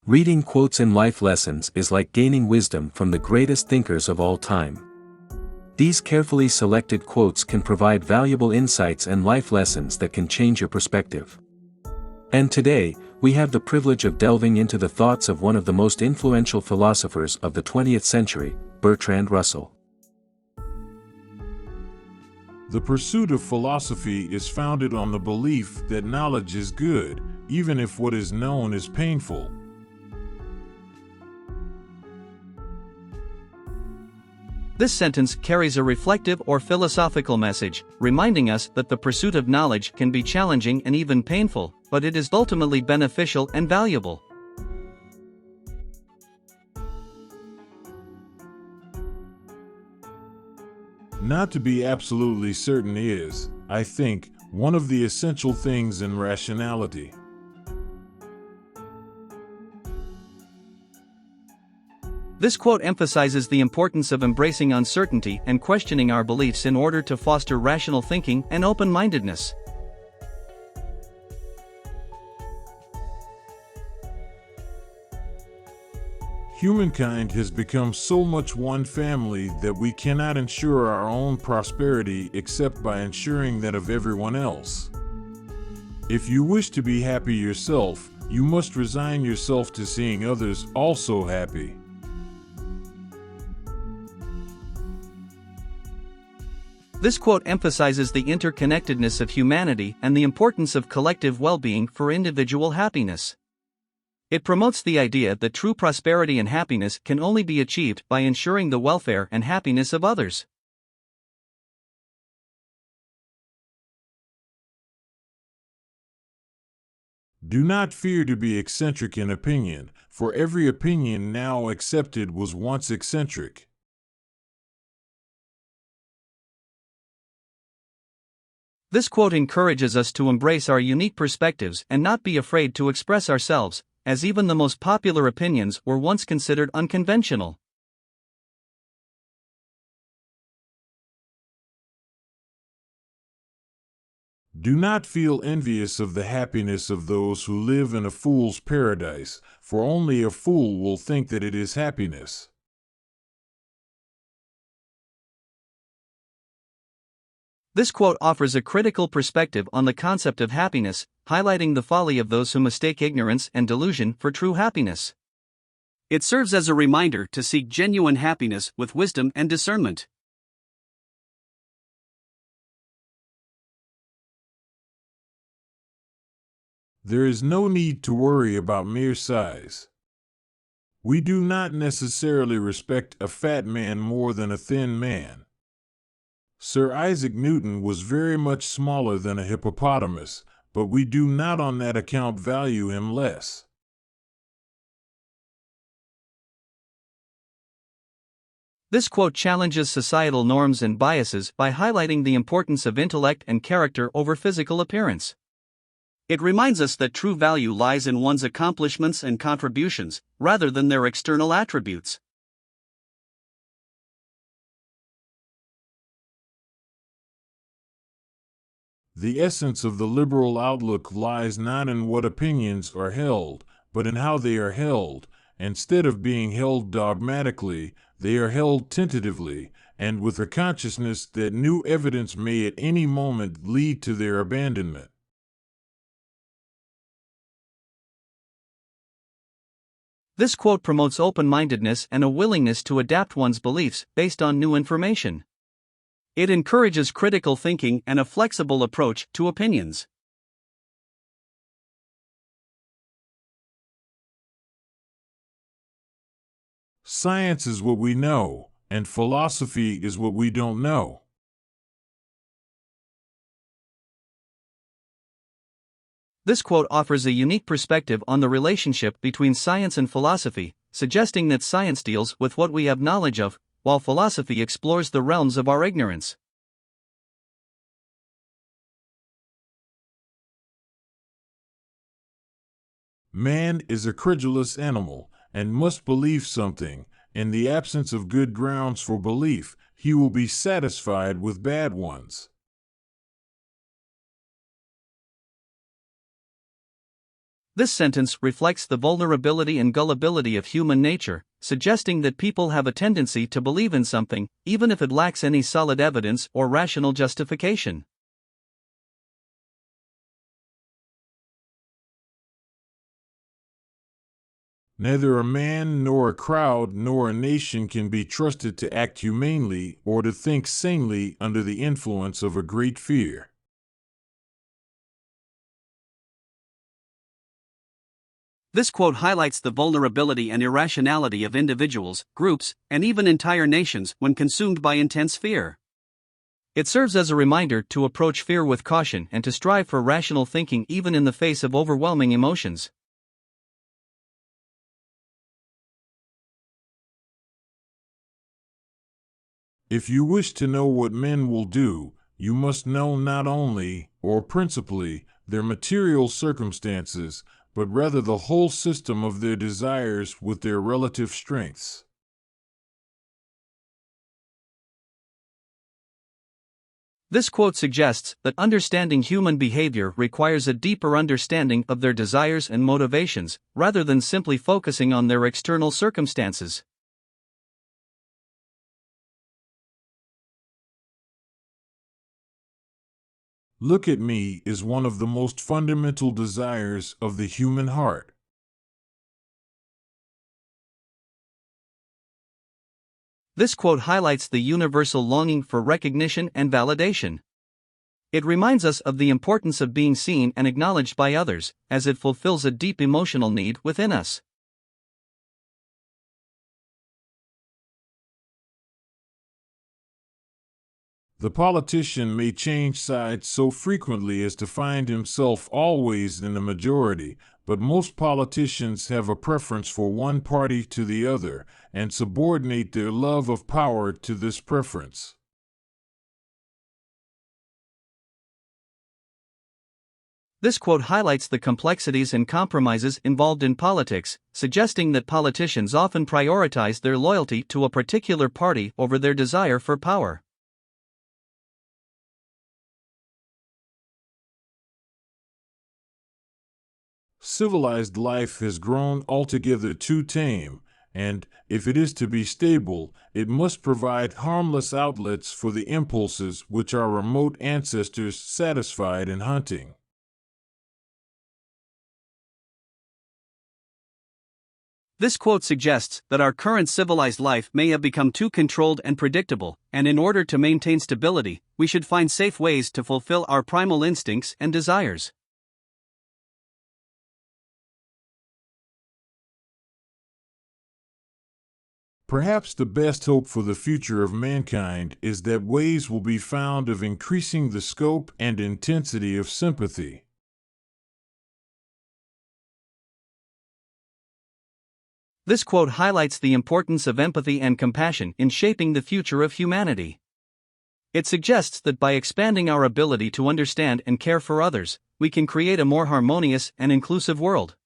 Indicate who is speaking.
Speaker 1: Reading quotes in life lessons is like gaining wisdom from the greatest thinkers of all time. These carefully selected quotes can provide valuable insights and life lessons that can change your perspective. And today, we have the privilege of delving into the thoughts of one of the most influential philosophers of the 20th century, Bertrand Russell.
Speaker 2: The pursuit of philosophy is founded on the belief that knowledge is good, even if what is known is painful.
Speaker 3: This sentence carries a reflective or philosophical message, reminding us that the pursuit of knowledge can be challenging and even painful, but it is ultimately beneficial and valuable.
Speaker 2: Not to be absolutely certain is, I think, one of the essential things in rationality.
Speaker 3: This quote emphasizes the importance of embracing uncertainty and questioning our beliefs in order to foster rational thinking and open-mindedness.
Speaker 2: Humankind has become so much one family that we cannot ensure our own prosperity except by ensuring that of everyone else. If you wish to be happy yourself, you must resign yourself to seeing others also happy.
Speaker 3: This quote emphasizes the interconnectedness of humanity and the importance of collective well-being for individual happiness. It promotes the idea that true prosperity and happiness can only be achieved by ensuring the welfare and happiness of others.
Speaker 2: Do not fear to be eccentric in opinion, for every opinion now accepted was once eccentric.
Speaker 3: This quote encourages us to embrace our unique perspectives and not be afraid to express ourselves, as even the most popular opinions were once considered unconventional.
Speaker 2: Do not feel envious of the happiness of those who live in a fool's paradise, for only a fool will think that it is happiness.
Speaker 3: This quote offers a critical perspective on the concept of happiness, highlighting the folly of those who mistake ignorance and delusion for true happiness. It serves as a reminder to seek genuine happiness with wisdom and discernment.
Speaker 2: There is no need to worry about mere size. We do not necessarily respect a fat man more than a thin man. Sir Isaac Newton was very much smaller than a hippopotamus, but we do not on that account value him less.
Speaker 3: This quote challenges societal norms and biases by highlighting the importance of intellect and character over physical appearance. It reminds us that true value lies in one's accomplishments and contributions, rather than their external attributes.
Speaker 2: The essence of the liberal outlook lies not in what opinions are held, but in how they are held. Instead of being held dogmatically, they are held tentatively, and with a consciousness that new evidence may at any moment lead to their abandonment.
Speaker 3: This quote promotes open-mindedness and a willingness to adapt one's beliefs based on new information. It encourages critical thinking and a flexible approach to opinions.
Speaker 2: Science is what we know, and philosophy is what we don't know.
Speaker 3: This quote offers a unique perspective on the relationship between science and philosophy, suggesting that science deals with what we have knowledge of, while philosophy explores the realms of our ignorance.
Speaker 2: Man is a credulous animal, and must believe something. In the absence of good grounds for belief, he will be satisfied with bad ones.
Speaker 3: This sentence reflects the vulnerability and gullibility of human nature, suggesting that people have a tendency to believe in something, even if it lacks any solid evidence or rational justification.
Speaker 2: Neither a man nor a crowd nor a nation can be trusted to act humanely or to think sanely under the influence of a great fear.
Speaker 3: This quote highlights the vulnerability and irrationality of individuals, groups, and even entire nations when consumed by intense fear. It serves as a reminder to approach fear with caution and to strive for rational thinking even in the face of overwhelming emotions.
Speaker 2: If you wish to know what men will do, you must know not only, or principally, their material circumstances, but rather the whole system of their desires with their relative strengths.
Speaker 3: This quote suggests that understanding human behavior requires a deeper understanding of their desires and motivations, rather than simply focusing on their external circumstances.
Speaker 2: Look at me is one of the most fundamental desires of the human heart.
Speaker 3: This quote highlights the universal longing for recognition and validation. It reminds us of the importance of being seen and acknowledged by others, as it fulfills a deep emotional need within us.
Speaker 2: The politician may change sides so frequently as to find himself always in the majority, but most politicians have a preference for one party to the other, and subordinate their love of power to this preference.
Speaker 3: This quote highlights the complexities and compromises involved in politics, suggesting that politicians often prioritize their loyalty to a particular party over their desire for power.
Speaker 2: Civilized life has grown altogether too tame, and, if it is to be stable, it must provide harmless outlets for the impulses which our remote ancestors satisfied in hunting.
Speaker 3: This quote suggests that our current civilized life may have become too controlled and predictable, and in order to maintain stability, we should find safe ways to fulfill our primal instincts and desires.
Speaker 2: Perhaps the best hope for the future of mankind is that ways will be found of increasing the scope and intensity of sympathy.
Speaker 3: This quote highlights the importance of empathy and compassion in shaping the future of humanity. It suggests that by expanding our ability to understand and care for others, we can create a more harmonious and inclusive world.